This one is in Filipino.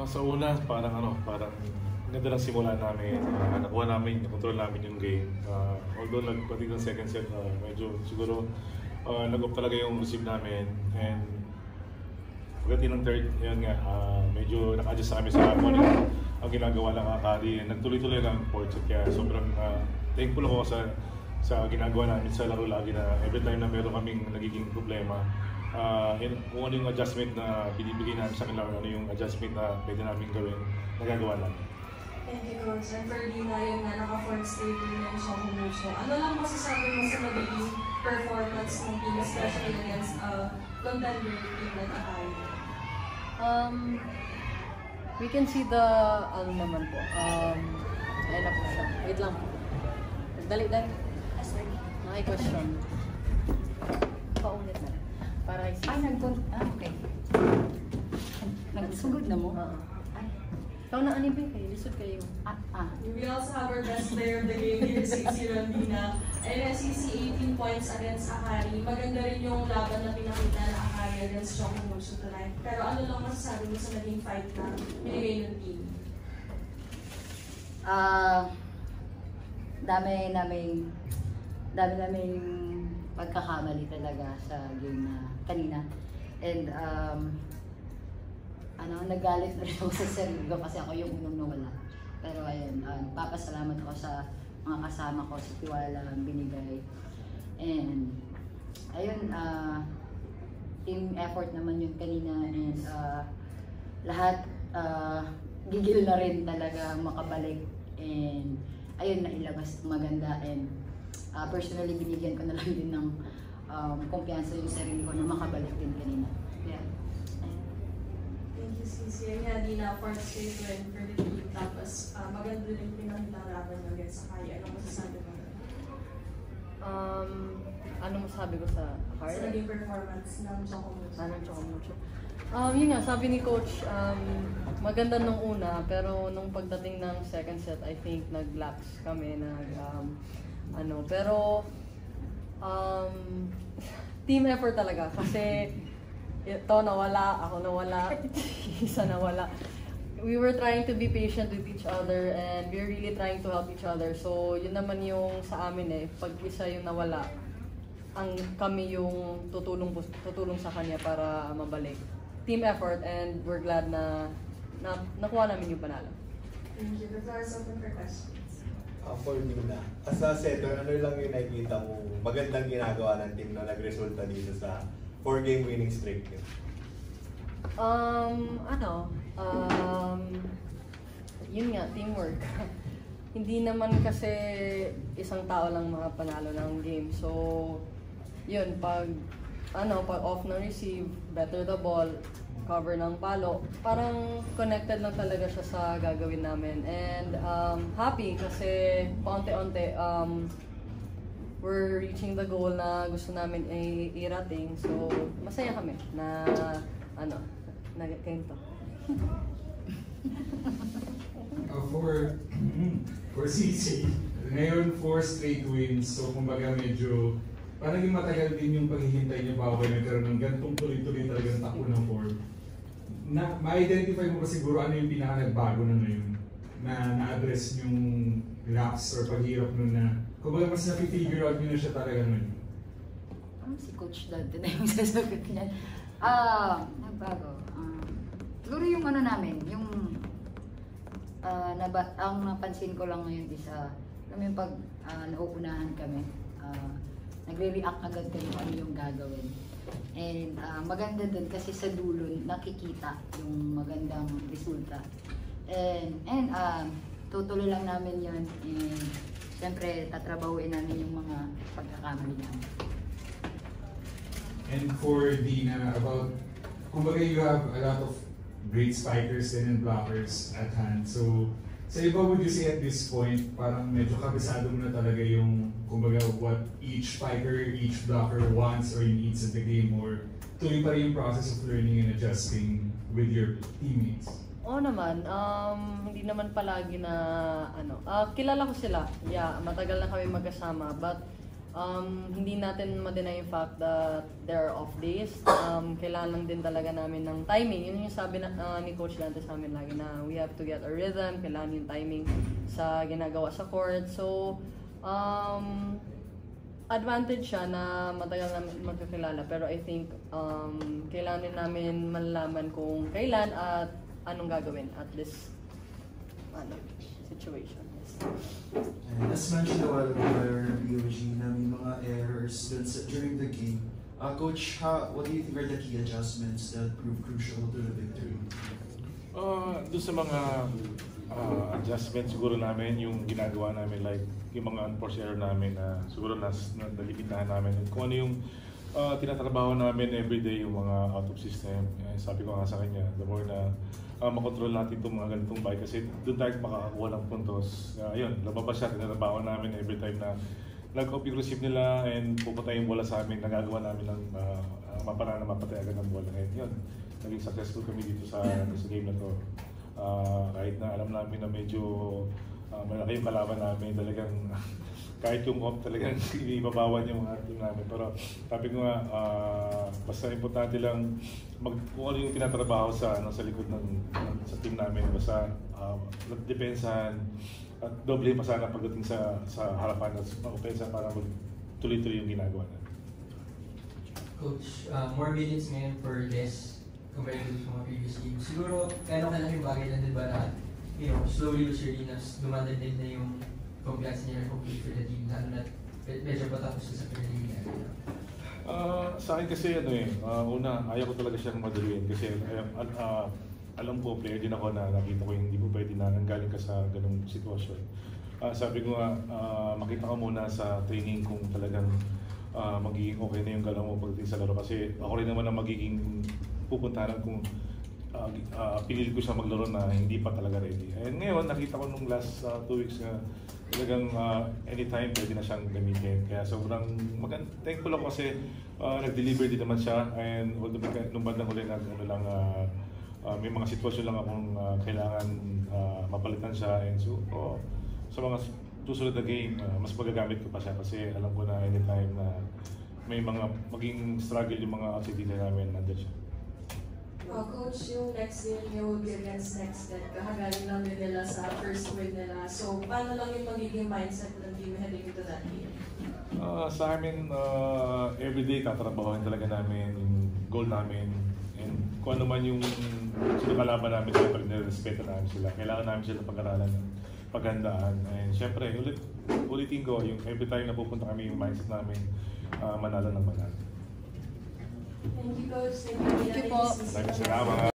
Sa una, parang ganda ng simula namin. Nakuha namin, control namin yung game. Although pati ng second set, medyo siguro nag-off talaga yung receive namin. And pagdating ng third, yan nga, medyo naka-adjust sa amin sa kung ano ang ginagawa ng Akari. Nagtuloy-tuloy lang ang fourth set. Kaya sobrang thankful ako sa ginagawa namin sa laro lagi na every time na meron kaming nagiging problema. Kung ano yung adjustment na binibigay namin sa kanila, ano yung adjustment na pwede namin gawin, nagagawa namin. Thank you, Coach. And for Dina, yung naka-fourth straight win yung siya kumuso. Ano lang masasabi mo sa nagiging performance ng team, especially against contender team like Akari? We can see the, ano naman po, ayun na po siya. Wait lang po. Dali. Sorry. May question. Paulit na. Para okay. Nagsugod na mo? Ay. Ikaw na anibay kayo, lisod kayo. We also have our best player of the game here, CC Rondina. And CC 18 points against Akari. Maganda rin yung laban na pinakita na Akari against Chocomucho tonight. Pero ano lang masasabi mo sa naging fight na binigay ng team? Dami naming pagkakamali talaga sa game na kanina. And nagalit na rin ako sa sarili ko kasi ako yung unang nawala. Pero ayun, papasalamat ako sa mga kasama ko sa tiwala ang binigay. And ayun, team effort naman yung kanina, and lahat gigil na rin talaga makabalik. And ayun, nailabas maganda, and personally binigyan ko na lang din ng kumpiyansa yung sarili ko na makabalik din kanina. Yeah. Thank you, CC. Yan, Dina, fourth straight win for the team. Tapos maganda rin pinakita ang laban against Akari. Anong masasabi mo? Ano masabi ko sa Akari? Sa naging performance ng Chocomucho. Yun nga, sabi ni Coach, maganda nung una, pero nung pagdating ng second set, I think nag-lax kami, pero team effort talaga, kasi ito nawala, ako nawala, isa nawala. We were trying to be patient with each other, and we're really trying to help each other. So yun naman yung sa amin pag isa yung nawala, kami yung tutulong sa kanya para mabalik. Team effort, and we're glad na nakuha namin yung panalo. Thank you. The floor is open for questions. For Nina, as a setter, ano lang yung nakikita mo magandang ginagawa ng team na nagresulta dito sa 4-game winning streak? Yun nga, teamwork. Hindi naman kasi isang tao lang makapanalo ng game. So, yun, pag off na receive, better the ball, cover ng palo, parang connected lang talaga siya sa gagawin namin. And happy kasi paunti-unti we're reaching the goal na gusto namin irating. So masaya kami na ganito. For CC, ngayon 4 straight wins, so kumbaga medyo parang yung matagal din yung paghihintay niyo bago nagkaroon ng ganitong tuloy-tuloy talagang takbo ng form. Ma-identify mo ba siguro ano yung pinaka-nagbago na ngayon na na-address yung lapse or paghirap nun na kumbaga mas na-figure out nyo na siya talaga nun? Si Coach Dante na yung sasagot niya. Nagbago. Siguro yung namin, yung ang napansin ko lang ngayon isa, yung pag nauunahan kami, nagre-react agad kayo ano yung gagawin. And maganda dun kasi sa dulo nakikita yung magandang resulta. And tutuloy lang namin yun. And siyempre tatrabahuin namin yung mga pagkakamali namin. And for Dina, about, kumbaga you have a lot of great spikers and blockers at hand. So, sa iba, would you say at this point, parang medyo kabisado mo na talaga yung, kumbaga, what each spiker, each blocker wants or needs in the game, or tuloy pa rin yung process of learning and adjusting with your teammates? Oo naman, hindi naman palagi na kilala ko sila. Yeah, matagal na kami magkasama, but hindi natin ma-deny yung fact that there are off days. Kailangan lang din talaga namin ng timing. Yun yung sabi ni Coach Dante sa amin lagi na we have to get a rhythm, kailangan yung timing sa ginagawa sa court. So, advantage siya na matagal na magkakilala, pero I think kailangan din namin malalaman kung kailan at anong gagawin at this situation. And as mentioned a while ago by our POG na may mga errors during the game. Coach, what do you think are the key adjustments that prove crucial to the victory? Doon sa mga adjustments siguro namin, yung ginagawa namin, like yung mga unforced error namin na siguro nalimitahan namin. Kung ano yung tinatrabaho namin everyday, yung mga out of system. Sabi ko nga sa kanya, the more na makontrol natin itong mga ganitong bike kasi doon tayo makakakuha ng puntos. Ayun, lababas siya, tinatrabaho namin every time na nag-copy receive nila and pupunta yung bola sa amin, nagagawa namin ng maparaan na mapatay agad ng bola. And yun, naging successful kami dito sa game na to. Kahit na alam namin na medyo malaki yung kalaban namin, talagang kahit yung off talagang ibabawan yung mga team namin. Pero sabi ko nga, basta importante lang kung ano yung tinatrabaho sa likod sa team namin. Basta nagdepensahan at doble pa sana pagdating sa harapan at opensa para tuloy-tuloy yung ginagawa natin. Coach, more minutes ngayon for less compared to mga previous games. Siguro, kaya kalaking bagay lang din ba na, slowly but surely dumadagdag na yung kumpiyansa niya complete for the team, lalo na medyo patapos na sa preliminary. Sa akin kasi una, ayaw ko talaga siyang maduruin kasi alam ko, player din ako na nakita ko yung hindi mo pwede na nanggaling ka sa ganung sitwasyon. Sabi ko nga, makita ka muna sa training kung talagang magiging okay na yung galaw mo pagdating sa laro kasi ako rin naman ang magiging pupuntahan kung pinili ko siya maglaro na hindi pa talaga ready. And ngayon, nakita ko nung last 2 weeks na talagang anytime pwede na siyang gamitin. Kaya sobrang thankful ako kasi nag-deliver din naman siya. And although nung bandang huli may mga sitwasyon lang akong kailangan mapalitan siya. And so, sa mga susunod na game, mas magagamit ko pa siya kasi alam ko na anytime na may mga maging struggle yung mga activity namin, nandun siya. Coach, yung next game niyo will be against Nextech. Kakagaling lang din nila sa first win nila. So, paano lang yung magiging mindset ng team heading into that game? Sa amin, everyday tatrabahoin talaga namin yung goal namin. And kung ano man yung sinukalaban namin, siyempre nirespeto namin sila. Kailangan namin sila pag-aralan, paghandaan. And siyempre, ulitin ko, yung every time na pupunta kami yung mindset namin, manalo ng manalo. Thank you, Coach. Thank you, po. Salamat.